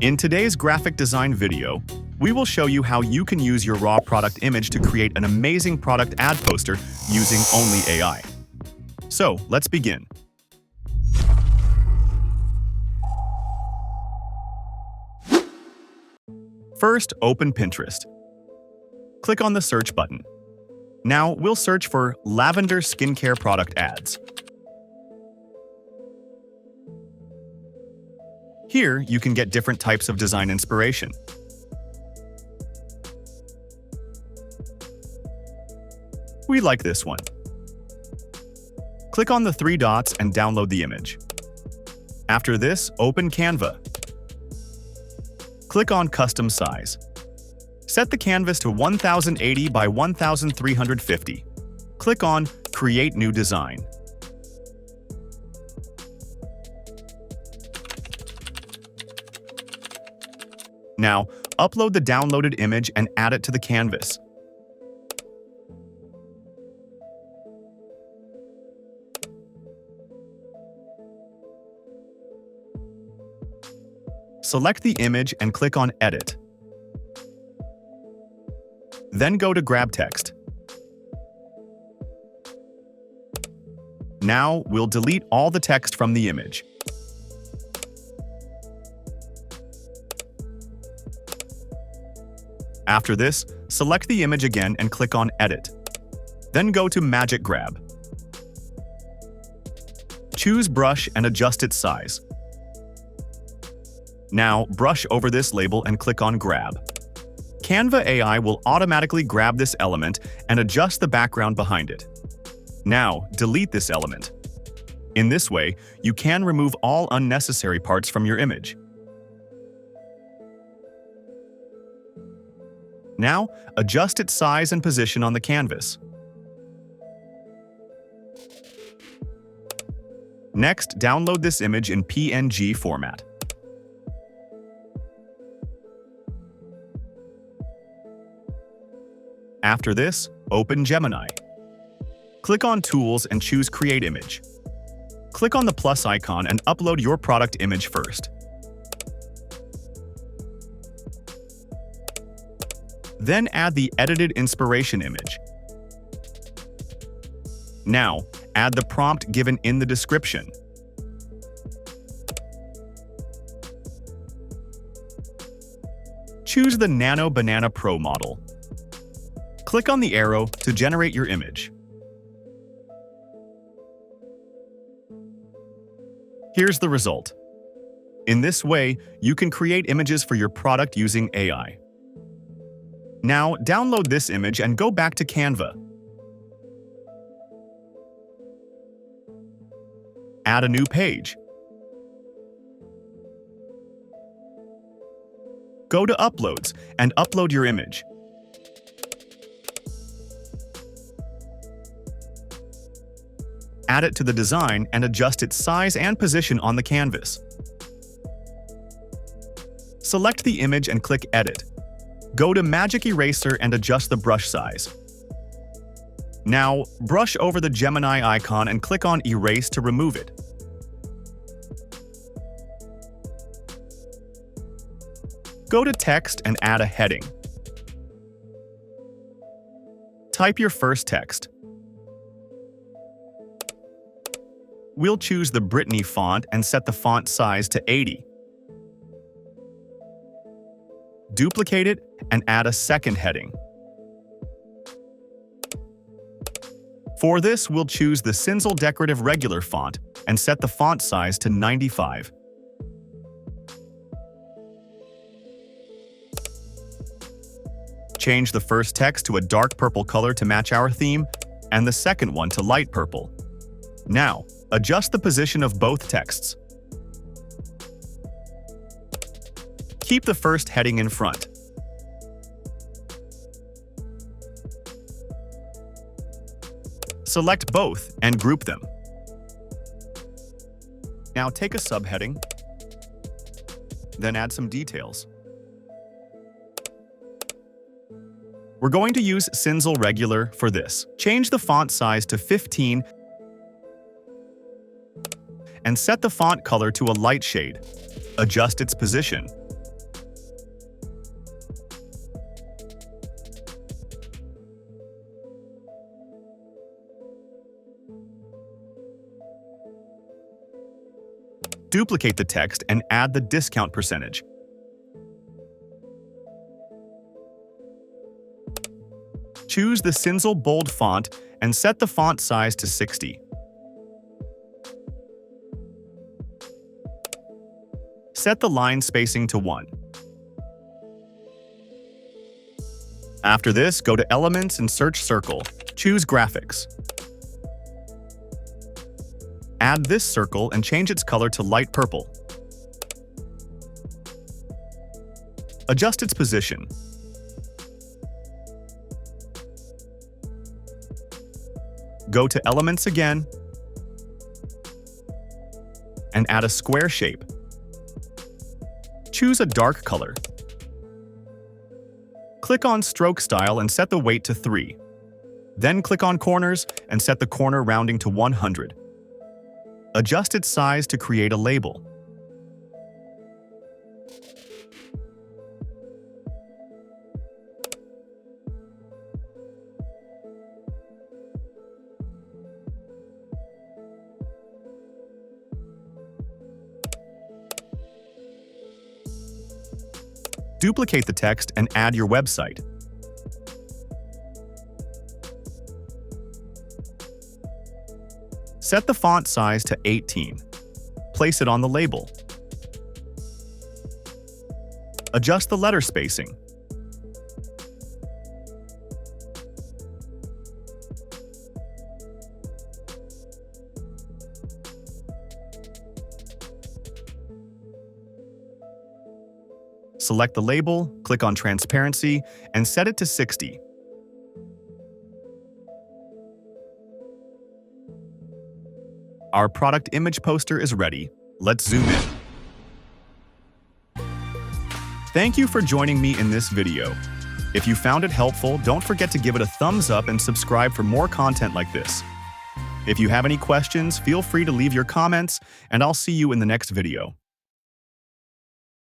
In today's graphic design video, we will show you how you can use your raw product image to create an amazing product ad poster using only AI. So, let's begin. First, open Pinterest. Click on the search button. Now, we'll search for lavender skincare product ads. Here, you can get different types of design inspiration. We like this one. Click on the three dots and download the image. After this, open Canva. Click on Custom Size. Set the canvas to 1080 by 1350. Click on Create New Design. Now, upload the downloaded image and add it to the canvas. Select the image and click on Edit. Then go to Grab Text. Now, we'll delete all the text from the image. After this, select the image again and click on Edit. Then go to Magic Grab. Choose Brush and adjust its size. Now, brush over this label and click on Grab. Canva AI will automatically grab this element and adjust the background behind it. Now, delete this element. In this way, you can remove all unnecessary parts from your image. Now, adjust its size and position on the canvas. Next, download this image in PNG format. After this, open Gemini. Click on Tools and choose Create Image. Click on the plus icon and upload your product image first. Then add the edited inspiration image. Now, add the prompt given in the description. Choose the Nano Banana Pro model. Click on the arrow to generate your image. Here's the result. In this way, you can create images for your product using AI. Now, download this image and go back to Canva. Add a new page. Go to Uploads and upload your image. Add it to the design and adjust its size and position on the canvas. Select the image and click Edit. Go to Magic Eraser and adjust the brush size. Now, brush over the Gemini icon and click on Erase to remove it. Go to Text and add a heading. Type your first text. We'll choose the Brittany font and set the font size to 80. Duplicate it and add a second heading. For this, we'll choose the Cinzel Decorative Regular font and set the font size to 95. Change the first text to a dark purple color to match our theme, and the second one to light purple. Now, adjust the position of both texts. Keep the first heading in front. Select both and group them. Now take a subheading, then add some details. We're going to use Cinzel Regular for this. Change the font size to 15 and set the font color to a light shade. Adjust its position. Duplicate the text and add the discount percentage. Choose the Cinzel bold font and set the font size to 60. Set the line spacing to 1. After this, go to Elements and search Circle. Choose Graphics. Add this circle and change its color to light purple. Adjust its position. Go to Elements again and add a square shape. Choose a dark color. Click on Stroke Style and set the weight to 3. Then click on Corners and set the corner rounding to 100. Adjust its size to create a label. Duplicate the text and add your website. Set the font size to 18. Place it on the label. Adjust the letter spacing. Select the label, click on Transparency, and set it to 60. Our product image poster is ready. Let's zoom in. Thank you for joining me in this video. If you found it helpful, don't forget to give it a thumbs up and subscribe for more content like this. If you have any questions, feel free to leave your comments, and I'll see you in the next video.